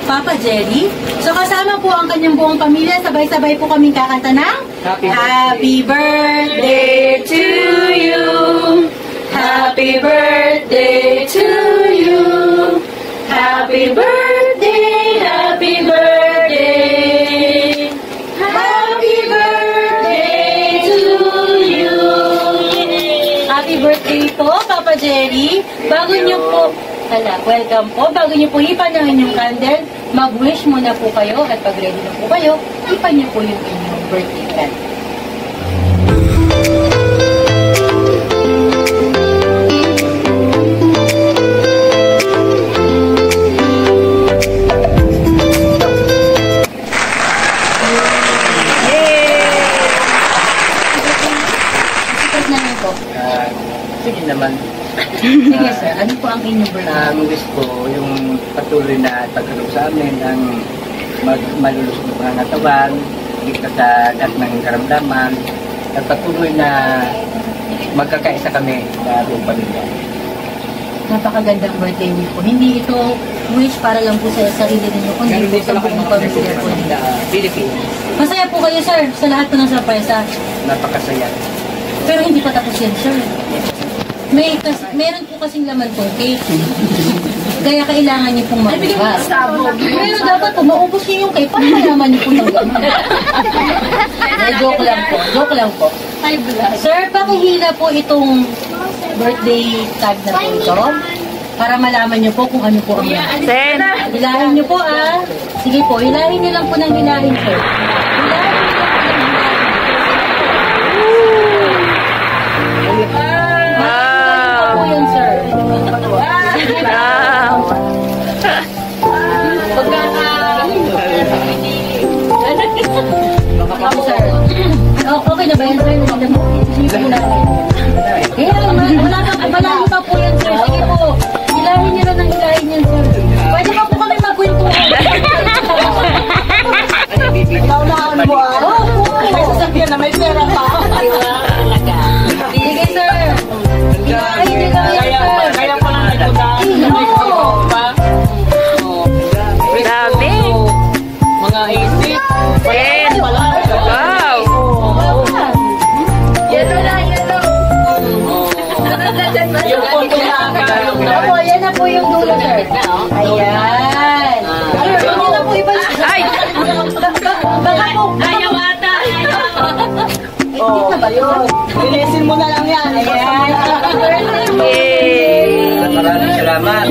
Papa Jerry. So kasama po ang kanyang buong pamilya. Sabay-sabay po kaming kakanta ng Happy birthday to you. Happy birthday to you. Happy birthday, happy birthday. Happy birthday to you. Happy birthday po, Papa Jerry. Bago niyo po, welcome po. Bago niyo po ipan ang inyong candle, mag-wish muna po kayo at pag ready na po kayo, ipan niyo po yung inyong birthday candle. Sige naman. Sige sir, ano po ang inyong birthday? Wish ko yung patuloy na pagtulong sa amin ang malulusog ng pangangatawan, ligtas sa lahat ng karamdaman, at patuloy na magkakaisa kami sa buong pamilya. Napakagandang birthday wish po. Hindi ito wish para lang po sa sarili ninyo, kundi po sa buong pamilya po nila. Philippines. Masaya po kayo sir sa lahat po ng surpresa. Napakasaya. Pero hindi pa tapos yan sir. Meron po kasing laman pong cake. Kaya kailangan niyo pong mabukas. Pero dapat po, maubos niyo yung cake. Paano malaman niyo po ng laman? Joke lang po. Joke lang po. Sir, pakihila po itong birthday tag na po ito. Para malaman niyo po kung ano po ang laman. Hilahin niyo po ah. Sige po, hilahin niyo lang po ng hilahin sir. Okay na ba yan, sir? Malalim pa po yan, sir. Sige po. Hilahin niyo lang ng hilahin yan, sir. Pwede pa po kami magkwentuhan. Naunahan mo ah. May sasakyan na may pera pa. Sige, sir. Hilahin niyo lang yan, sir. Kaya pa lang nagpuntahan. Grabe. Mga isip. Ten. Wow. Yellow na, yellow. Yung punto na Opo, yan na po yung dulo, sir. Ayan. Ayun, yun na po iba. Ay! Baka po. Ayaw ata. Hindi na ba yun? Linisin mo na lang yan. Ayan. Yay! Maraming salamat.